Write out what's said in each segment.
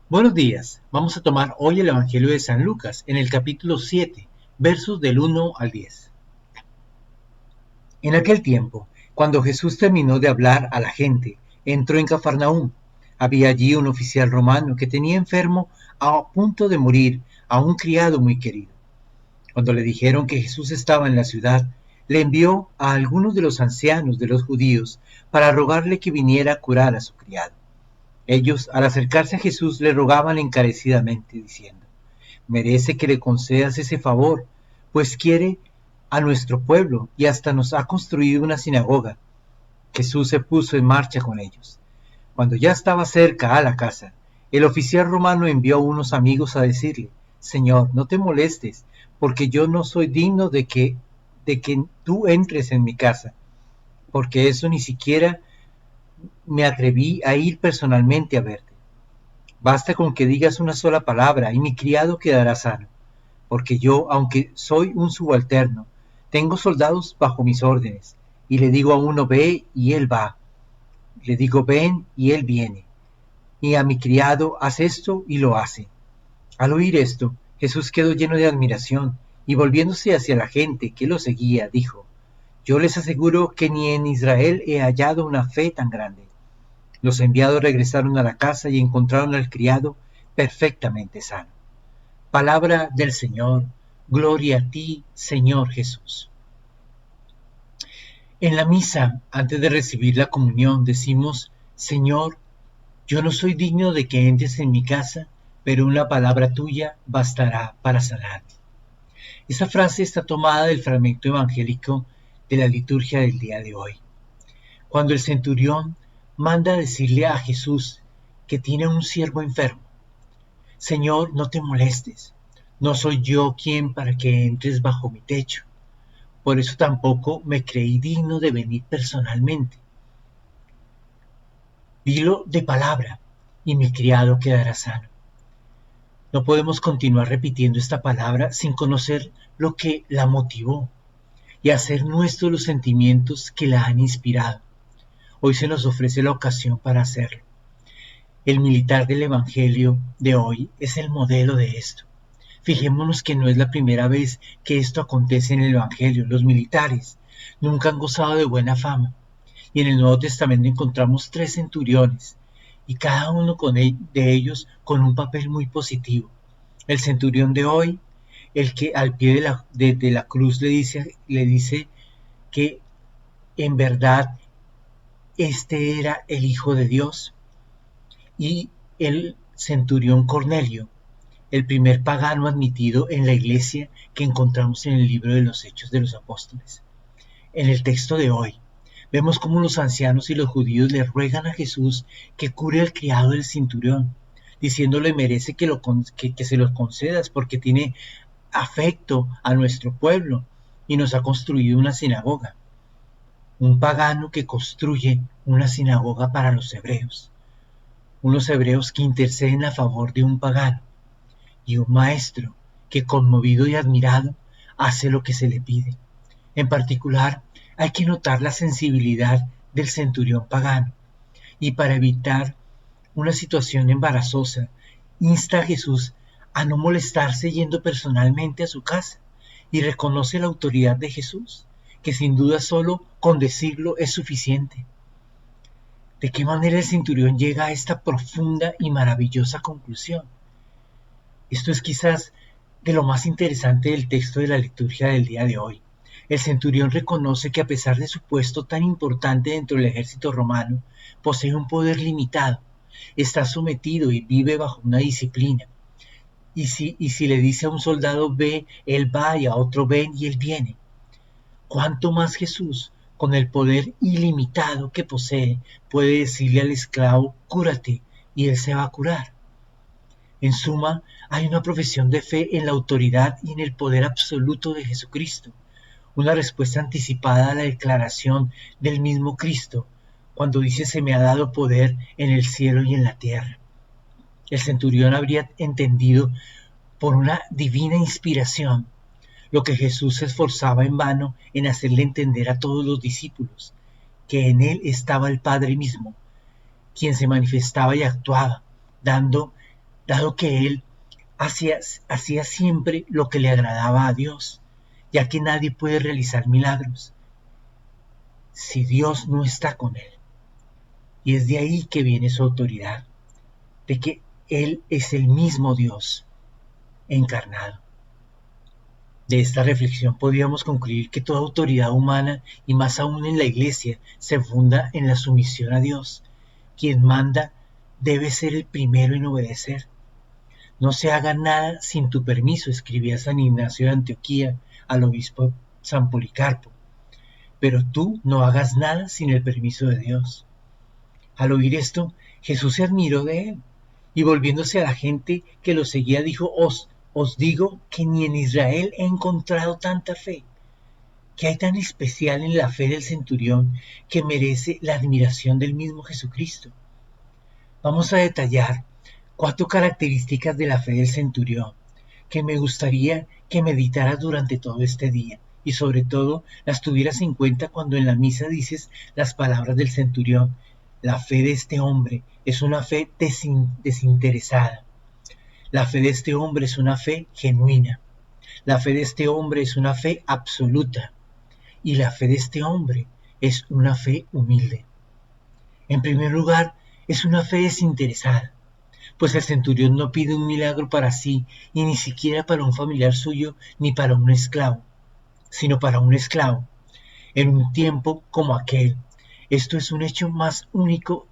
Buenos días. Vamos a tomar hoy el Evangelio de San Lucas, en el capítulo 7, versos del 1 al 10. En aquel tiempo, cuando Jesús terminó de hablar a la gente, entró en Cafarnaúm. Había allí un oficial romano que tenía enfermo a punto de morir a un criado muy querido. Cuando le dijeron que Jesús estaba en la ciudad, le envió a algunos de los ancianos de los judíos para rogarle que viniera a curar a su criado. Ellos, al acercarse a Jesús, le rogaban encarecidamente, diciendo: merece que le concedas ese favor, pues quiere a nuestro pueblo y hasta nos ha construido una sinagoga. Jesús se puso en marcha con ellos. Cuando ya estaba cerca a la casa, el oficial romano envió a unos amigos a decirle: Señor, no te molestes, porque yo no soy digno de que tú entres en mi casa, porque eso ni siquiera me atreví a ir personalmente a verte. Basta con que digas una sola palabra y mi criado quedará sano, porque yo, aunque soy un subalterno, tengo soldados bajo mis órdenes, y le digo a uno ve y él va, le digo ven y él viene, y a mi criado haz esto y lo hace. Al oír esto, Jesús quedó lleno de admiración, y volviéndose hacia la gente que lo seguía, dijo: yo les aseguro que ni en Israel he hallado una fe tan grande. Los enviados regresaron a la casa y encontraron al criado perfectamente sano. Palabra del Señor. Gloria a ti, Señor Jesús. En la misa, antes de recibir la comunión, decimos: Señor, yo no soy digno de que entres en mi casa, pero una palabra tuya bastará para sanarme. Esta frase está tomada del fragmento evangélico de la liturgia del día de hoy, cuando el centurión manda decirle a Jesús que tiene un siervo enfermo: Señor, no te molestes, no soy yo quien para que entres bajo mi techo. Por eso tampoco me creí digno de venir personalmente. Dilo de palabra, y mi criado quedará sano. No podemos continuar repitiendo esta palabra sin conocer lo que la motivó y hacer nuestros los sentimientos que la han inspirado. Hoy se nos ofrece la ocasión para hacerlo. El militar del Evangelio de hoy es el modelo de esto. Fijémonos que no es la primera vez que esto acontece en el Evangelio. Los militares nunca han gozado de buena fama. Y en el Nuevo Testamento encontramos 3 centuriones, y cada uno de ellos con un papel muy positivo. El centurión de hoy, el que al pie de la cruz le dice que en verdad este era el Hijo de Dios. Y el centurión Cornelio, el primer pagano admitido en la iglesia que encontramos en el libro de los Hechos de los Apóstoles. En el texto de hoy, vemos cómo los ancianos y los judíos le ruegan a Jesús que cure al criado del centurión, diciéndole: merece que se los concedas porque tiene afecto a nuestro pueblo y nos ha construido una sinagoga. Un pagano que construye una sinagoga para los hebreos, unos hebreos que interceden a favor de un pagano, y un maestro que, conmovido y admirado, hace lo que se le pide. En particular, hay que notar la sensibilidad del centurión pagano, y para evitar una situación embarazosa, insta a Jesús a no molestarse yendo personalmente a su casa, y reconoce la autoridad de Jesús, que sin duda solo con decirlo es suficiente. ¿De qué manera el centurión llega a esta profunda y maravillosa conclusión? Esto es quizás de lo más interesante del texto de la liturgia del día de hoy. El centurión reconoce que, a pesar de su puesto tan importante dentro del ejército romano, posee un poder limitado, está sometido y vive bajo una disciplina. Y si le dice a un soldado ve, él va, y a otro ven y él viene. ¿Cuánto más Jesús, con el poder ilimitado que posee, puede decirle al esclavo cúrate, y él se va a curar? En suma, hay una profesión de fe en la autoridad y en el poder absoluto de Jesucristo, una respuesta anticipada a la declaración del mismo Cristo cuando dice: se me ha dado poder en el cielo y en la tierra. El centurión habría entendido por una divina inspiración lo que Jesús se esforzaba en vano en hacerle entender a todos los discípulos: que en él estaba el Padre mismo, quien se manifestaba y actuaba, dando dado que él hacía siempre lo que le agradaba a Dios, ya que nadie puede realizar milagros si Dios no está con él. Y es de ahí que viene su autoridad, de que Él es el mismo Dios encarnado. De esta reflexión podríamos concluir que toda autoridad humana, y más aún en la Iglesia, se funda en la sumisión a Dios. Quien manda debe ser el primero en obedecer. No se haga nada sin tu permiso, escribía San Ignacio de Antioquía al obispo San Policarpo. Pero tú no hagas nada sin el permiso de Dios. Al oír esto, Jesús se admiró de él, y volviéndose a la gente que lo seguía, dijo: os digo que ni en Israel he encontrado tanta fe. ¿Qué hay tan especial en la fe del centurión que merece la admiración del mismo Jesucristo? Vamos a detallar 4 características de la fe del centurión que me gustaría que meditaras durante todo este día, y sobre todo las tuvieras en cuenta cuando en la misa dices las palabras del centurión. La fe de este hombre es una fe desinteresada. La fe de este hombre es una fe genuina. La fe de este hombre es una fe absoluta. Y la fe de este hombre es una fe humilde. En primer lugar, es una fe desinteresada, pues el centurión no pide un milagro para sí, y ni siquiera para un familiar suyo, ni para un esclavo, sino para un esclavo, en un tiempo como aquel. Esto es un hecho más único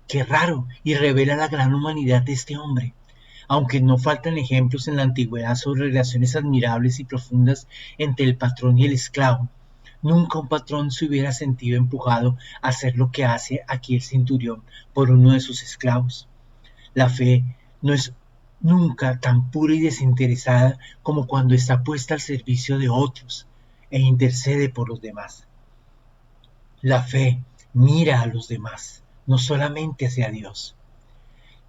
que raro y revela la gran humanidad de este hombre. Aunque no faltan ejemplos en la antigüedad sobre relaciones admirables y profundas entre el patrón y el esclavo, nunca un patrón se hubiera sentido empujado a hacer lo que hace aquí el centurión por uno de sus esclavos. La fe no es nunca tan pura y desinteresada como cuando está puesta al servicio de otros e intercede por los demás. La fe mira a los demás, no solamente hacia Dios.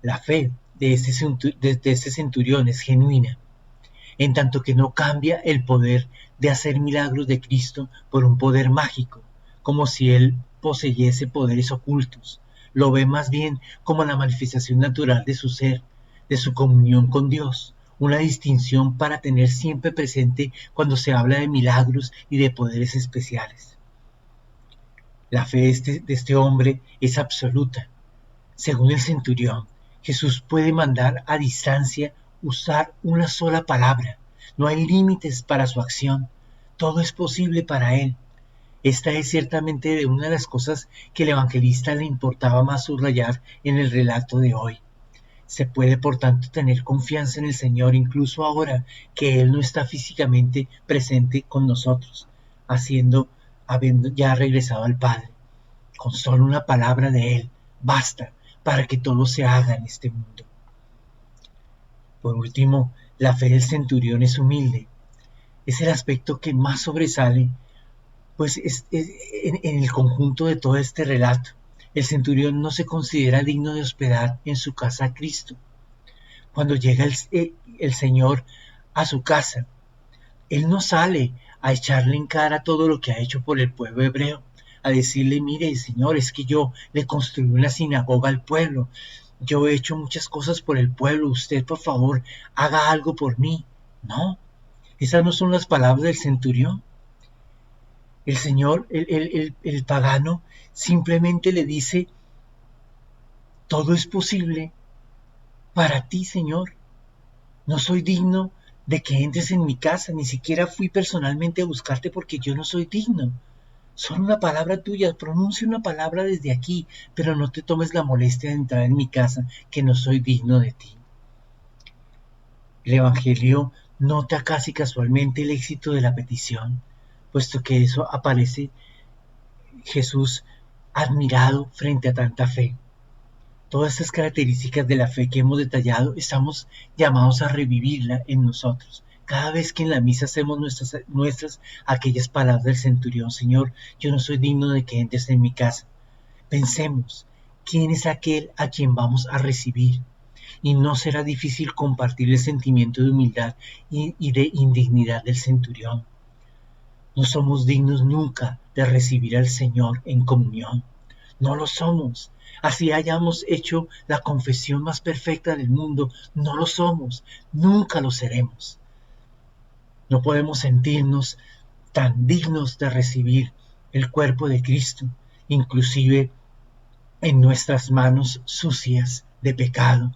La fe de este centurión es genuina, en tanto que no cambia el poder de hacer milagros de Cristo por un poder mágico, como si él poseyese poderes ocultos. Lo ve más bien como la manifestación natural de su ser, de su comunión con Dios, una distinción para tener siempre presente cuando se habla de milagros y de poderes especiales. La fe de este hombre es absoluta. Según el centurión, Jesús puede mandar a distancia usar una sola palabra. No hay límites para su acción. Todo es posible para él. Esta es ciertamente de una de las cosas que el evangelista le importaba más subrayar en el relato de hoy. Se puede, por tanto, tener confianza en el Señor incluso ahora que Él no está físicamente presente con nosotros, habiendo ya regresado al Padre. Con solo una palabra de Él basta para que todo se haga en este mundo. Por último, la fe del centurión es humilde. Es el aspecto que más sobresale, pues en el conjunto de todo este relato. El centurión no se considera digno de hospedar en su casa a Cristo. Cuando llega el Señor a su casa, Él no sale a echarle en cara todo lo que ha hecho por el pueblo hebreo, a decirle: mire, Señor, es que yo le construí una sinagoga al pueblo, yo he hecho muchas cosas por el pueblo, usted por favor haga algo por mí. No, esas no son las palabras del centurión. El Señor, el pagano, simplemente le dice: todo es posible para ti, Señor. No soy digno de que entres en mi casa, ni siquiera fui personalmente a buscarte porque yo no soy digno. Solo una palabra tuya, pronuncia una palabra desde aquí, pero no te tomes la molestia de entrar en mi casa, que no soy digno de ti. El Evangelio nota casi casualmente el éxito de la petición, puesto que eso aparece Jesús admirado frente a tanta fe. Todas estas características de la fe que hemos detallado estamos llamados a revivirla en nosotros. Cada vez que en la misa hacemos nuestras aquellas palabras del centurión: Señor, yo no soy digno de que entres en mi casa. Pensemos, ¿quién es aquel a quien vamos a recibir? Y no será difícil compartir el sentimiento de humildad y de indignidad del centurión. No somos dignos nunca de recibir al Señor en comunión. No lo somos. Así hayamos hecho la confesión más perfecta del mundo, no lo somos. Nunca lo seremos. No podemos sentirnos tan dignos de recibir el cuerpo de Cristo, inclusive en nuestras manos sucias de pecado.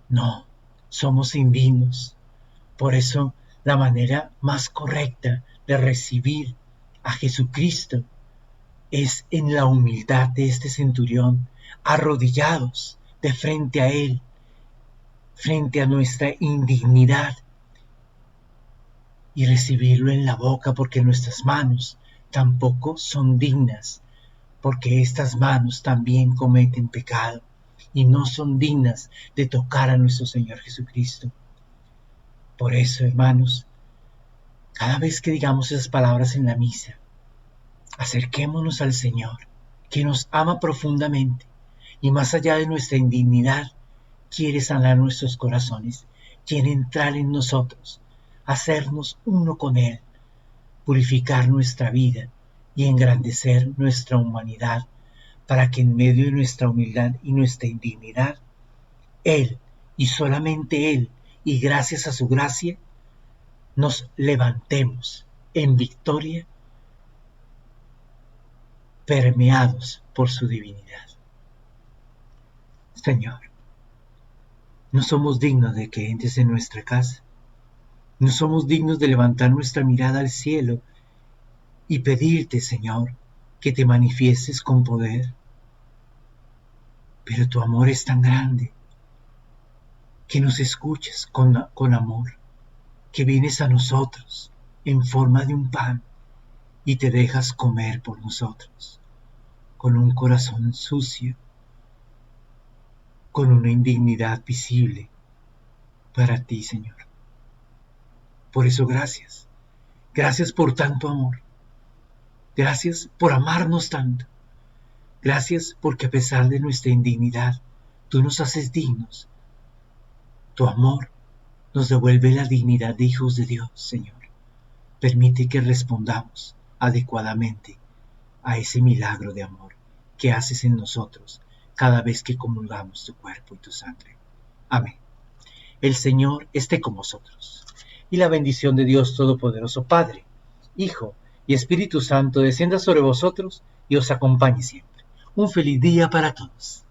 No, somos indignos. Por eso la manera más correcta de recibir a Jesucristo es en la humildad de este centurión, arrodillados de frente a Él, frente a nuestra indignidad, y recibirlo en la boca, porque nuestras manos tampoco son dignas, porque estas manos también cometen pecado y no son dignas de tocar a nuestro Señor Jesucristo. Por eso, hermanos, cada vez que digamos esas palabras en la misa, acerquémonos al Señor, que nos ama profundamente y más allá de nuestra indignidad, quiere sanar nuestros corazones, quiere entrar en nosotros, hacernos uno con Él, purificar nuestra vida y engrandecer nuestra humanidad, para que en medio de nuestra humildad y nuestra indignidad, Él y solamente Él, y gracias a su gracia, nos levantemos en victoria, permeados por su divinidad. Señor, no somos dignos de que entres en nuestra casa, no somos dignos de levantar nuestra mirada al cielo y pedirte, Señor, que te manifiestes con poder. Pero tu amor es tan grande que nos escuchas con amor, que vienes a nosotros en forma de un pan y te dejas comer por nosotros, con un corazón sucio, con una indignidad visible para ti, Señor. Por eso gracias. Gracias por tanto amor. Gracias por amarnos tanto. Gracias porque a pesar de nuestra indignidad, tú nos haces dignos. Tu amor nos devuelve la dignidad de hijos de Dios, Señor. Permite que respondamos adecuadamente a ese milagro de amor que haces en nosotros cada vez que comulgamos tu cuerpo y tu sangre. Amén. El Señor esté con vosotros. Y la bendición de Dios Todopoderoso, Padre, Hijo y Espíritu Santo descienda sobre vosotros y os acompañe siempre. Un feliz día para todos.